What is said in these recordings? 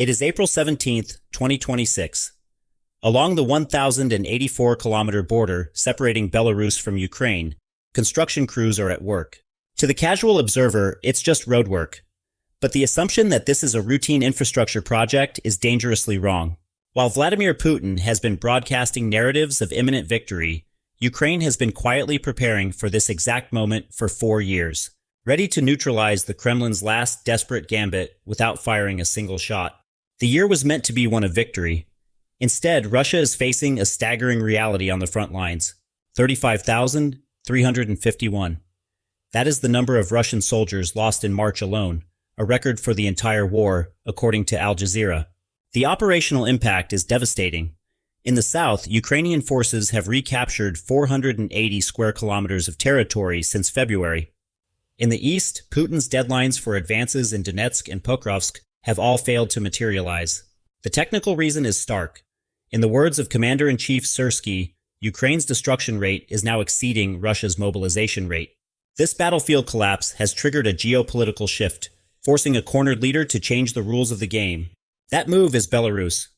It is April 17th, 2026. Along the 1,084-kilometer border separating Belarus from Ukraine, construction crews are at work. To the casual observer, it's just roadwork. But the assumption that this is a routine infrastructure project is dangerously wrong. While Vladimir Putin has been broadcasting narratives of imminent victory, Ukraine has been quietly preparing for this exact moment for 4 years, ready to neutralize the Kremlin's last desperate gambit without firing a single shot. The year was meant to be one of victory. Instead, Russia is facing a staggering reality on the front lines: 35,351. That is the number of Russian soldiers lost in March alone, a record for the entire war, according to Al Jazeera. The operational impact is devastating. In the south, Ukrainian forces have recaptured 480 square kilometers of territory since February. In the east, Putin's deadlines for advances in Donetsk and Pokrovsk have all failed to materialize. The technical reason is stark. In the words of Commander-in-Chief Syrskyi, Ukraine's destruction rate is now exceeding Russia's mobilization rate. This battlefield collapse has triggered a geopolitical shift, forcing a cornered leader to change the rules of the game. That move is Belarus.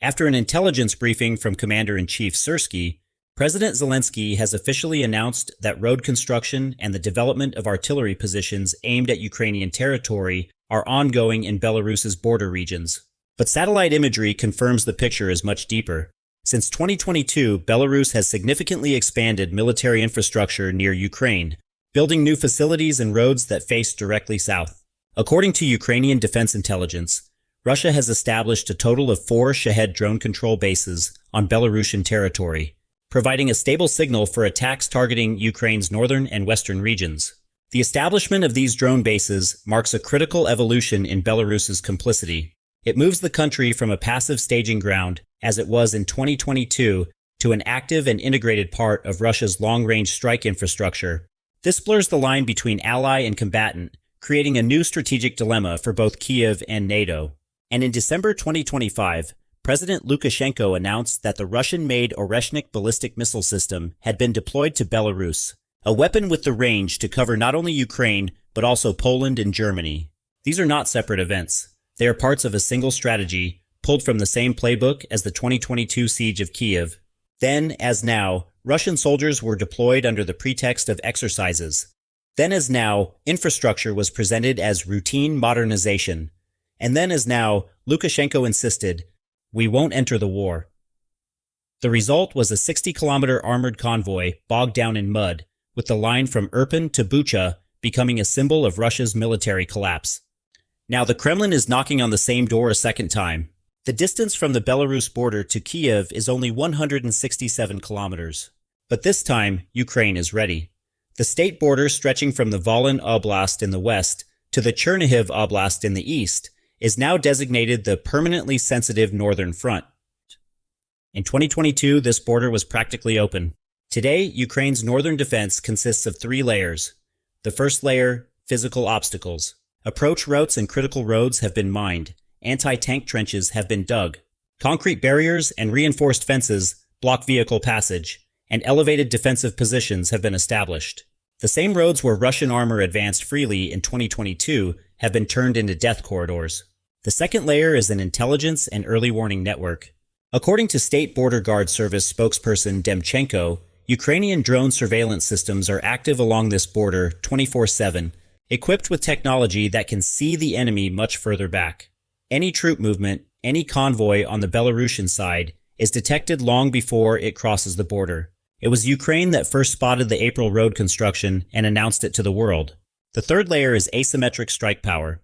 After an intelligence briefing from Commander-in-Chief Syrskyi, President Zelensky has officially announced that road construction and the development of artillery positions aimed at Ukrainian territory are ongoing in Belarus's border regions. But satellite imagery confirms the picture is much deeper. Since 2022, Belarus has significantly expanded military infrastructure near Ukraine, building new facilities and roads that face directly south. According to Ukrainian Defense Intelligence, Russia has established a total of 4 Shahed drone control bases on Belarusian territory, providing a stable signal for attacks targeting Ukraine's northern and western regions. The establishment of these drone bases marks a critical evolution in Belarus's complicity. It moves the country from a passive staging ground, as it was in 2022, to an active and integrated part of Russia's long-range strike infrastructure. This blurs the line between ally and combatant, creating a new strategic dilemma for both Kyiv and NATO. And in December 2025, President Lukashenka announced that the Russian-made Oreshnik ballistic missile system had been deployed to Belarus, a weapon with the range to cover not only Ukraine, but also Poland and Germany. These are not separate events. They are parts of a single strategy, pulled from the same playbook as the 2022 siege of Kyiv. Then, as now, Russian soldiers were deployed under the pretext of exercises. Then, as now, infrastructure was presented as routine modernization. And then, as now, Lukashenko insisted, "We won't enter the war." The result was a 60-kilometer armored convoy bogged down in mud, with the line from Irpin to Bucha becoming a symbol of Russia's military collapse. Now the Kremlin is knocking on the same door a second time. The distance from the Belarus border to Kyiv is only 167 kilometers. But this time, Ukraine is ready. The state border stretching from the Volyn Oblast in the west to the Chernihiv Oblast in the east is now designated the permanently sensitive northern front. In 2022, this border was practically open. Today, Ukraine's northern defense consists of 3 layers. The first layer, physical obstacles. Approach routes and critical roads have been mined. Anti-tank trenches have been dug. Concrete barriers and reinforced fences block vehicle passage, and elevated defensive positions have been established. The same roads where Russian armor advanced freely in 2022 have been turned into death corridors. The second layer is an intelligence and early warning network. According to State Border Guard Service spokesperson Demchenko, Ukrainian drone surveillance systems are active along this border 24/7, equipped with technology that can see the enemy much further back. Any troop movement, any convoy on the Belarusian side, is detected long before it crosses the border. It was Ukraine that first spotted the April road construction and announced it to the world. The third layer is asymmetric strike power.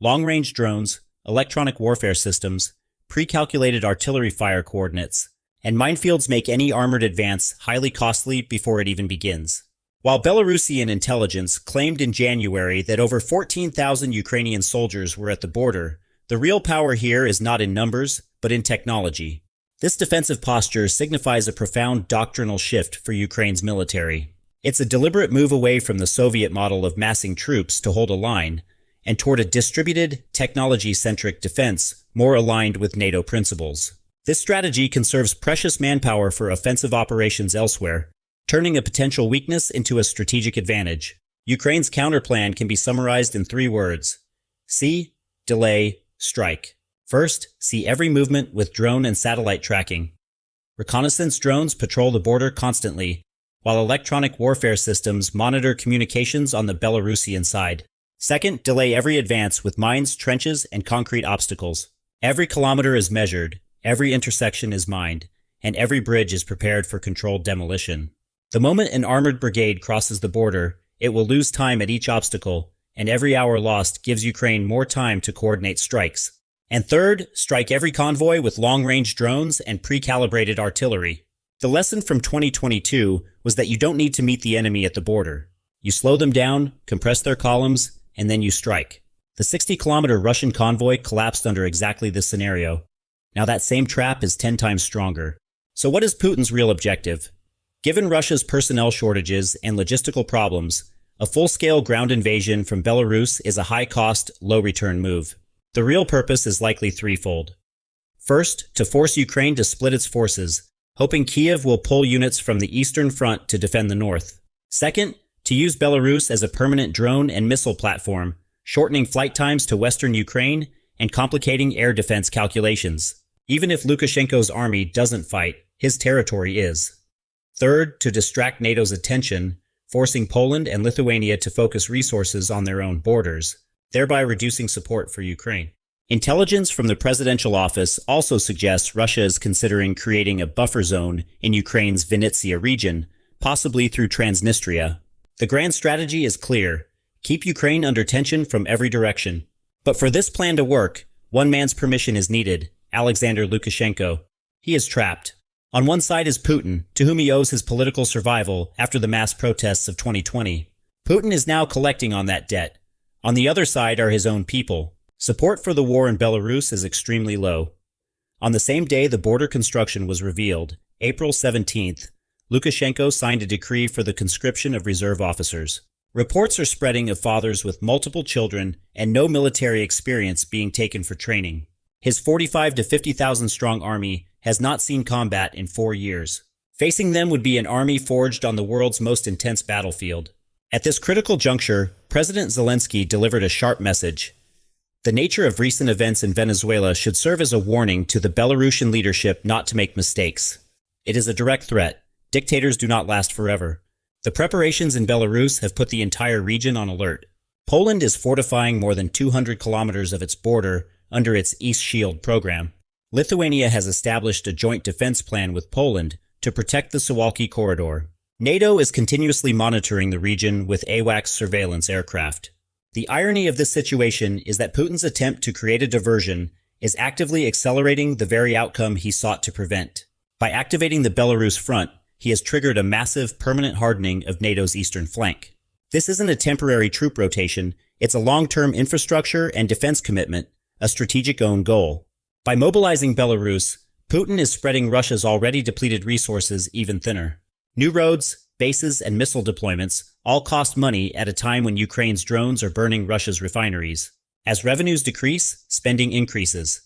Long-range drones, electronic warfare systems, pre-calculated artillery fire coordinates, and minefields make any armored advance highly costly before it even begins. While Belarusian intelligence claimed in January that over 14,000 Ukrainian soldiers were at the border, the real power here is not in numbers, but in technology. This defensive posture signifies a profound doctrinal shift for Ukraine's military. It's a deliberate move away from the Soviet model of massing troops to hold a line, and toward a distributed, technology-centric defense more aligned with NATO principles. This strategy conserves precious manpower for offensive operations elsewhere, turning a potential weakness into a strategic advantage. Ukraine's counterplan can be summarized in 3 words: see, delay, strike. First, see every movement with drone and satellite tracking. Reconnaissance drones patrol the border constantly, while electronic warfare systems monitor communications on the Belarusian side. Second, delay every advance with mines, trenches, and concrete obstacles. Every kilometer is measured, every intersection is mined, and every bridge is prepared for controlled demolition. The moment an armored brigade crosses the border, it will lose time at each obstacle, and every hour lost gives Ukraine more time to coordinate strikes. And third, strike every convoy with long-range drones and pre-calibrated artillery. The lesson from 2022 was that you don't need to meet the enemy at the border. You slow them down, compress their columns, and then you strike. The 60-kilometer Russian convoy collapsed under exactly this scenario. Now that same trap is 10 times stronger. So what is Putin's real objective? Given Russia's personnel shortages and logistical problems, a full-scale ground invasion from Belarus is a high-cost, low-return move. The real purpose is likely threefold. First, to force Ukraine to split its forces, hoping Kiev will pull units from the eastern front to defend the north. Second, to use Belarus as a permanent drone and missile platform, shortening flight times to western Ukraine and complicating air defense calculations. Even if Lukashenko's army doesn't fight, his territory is. Third, to distract NATO's attention, forcing Poland and Lithuania to focus resources on their own borders, thereby reducing support for Ukraine. Intelligence from the presidential office also suggests Russia is considering creating a buffer zone in Ukraine's Vinnytsia region, possibly through Transnistria. The grand strategy is clear: keep Ukraine under tension from every direction. But for this plan to work, one man's permission is needed: Alexander Lukashenko. He is trapped. On one side is Putin, to whom he owes his political survival after the mass protests of 2020. Putin is now collecting on that debt. On the other side are his own people. Support for the war in Belarus is extremely low. On the same day the border construction was revealed, April 17th, Lukashenko signed a decree for the conscription of reserve officers. Reports are spreading of fathers with multiple children and no military experience being taken for training. His 45 to 50,000 strong army has not seen combat in 4 years. Facing them would be an army forged on the world's most intense battlefield. At this critical juncture, President Zelensky delivered a sharp message. The nature of recent events in Venezuela should serve as a warning to the Belarusian leadership not to make mistakes. It is a direct threat. Dictators do not last forever. The preparations in Belarus have put the entire region on alert. Poland is fortifying more than 200 kilometers of its border under its East Shield program. Lithuania has established a joint defense plan with Poland to protect the Suwalki corridor. NATO is continuously monitoring the region with AWACS surveillance aircraft. The irony of this situation is that Putin's attempt to create a diversion is actively accelerating the very outcome he sought to prevent. By activating the Belarus front, he has triggered a massive permanent hardening of NATO's eastern flank. This isn't a temporary troop rotation, it's a long-term infrastructure and defense commitment, a strategic own goal. By mobilizing Belarus, Putin is spreading Russia's already depleted resources even thinner. New roads, bases, and missile deployments all cost money at a time when Ukraine's drones are burning Russia's refineries. As revenues decrease, spending increases.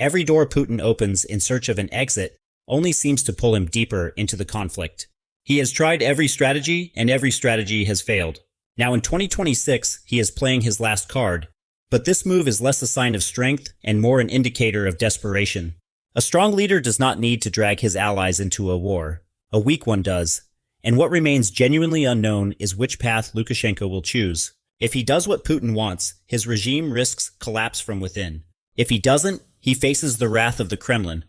Every door Putin opens in search of an exit only seems to pull him deeper into the conflict. He has tried every strategy, and every strategy has failed. Now in 2026, he is playing his last card, but this move is less a sign of strength and more an indicator of desperation. A strong leader does not need to drag his allies into a war. A weak one does. And what remains genuinely unknown is which path Lukashenko will choose. If he does what Putin wants, his regime risks collapse from within. If he doesn't, he faces the wrath of the Kremlin,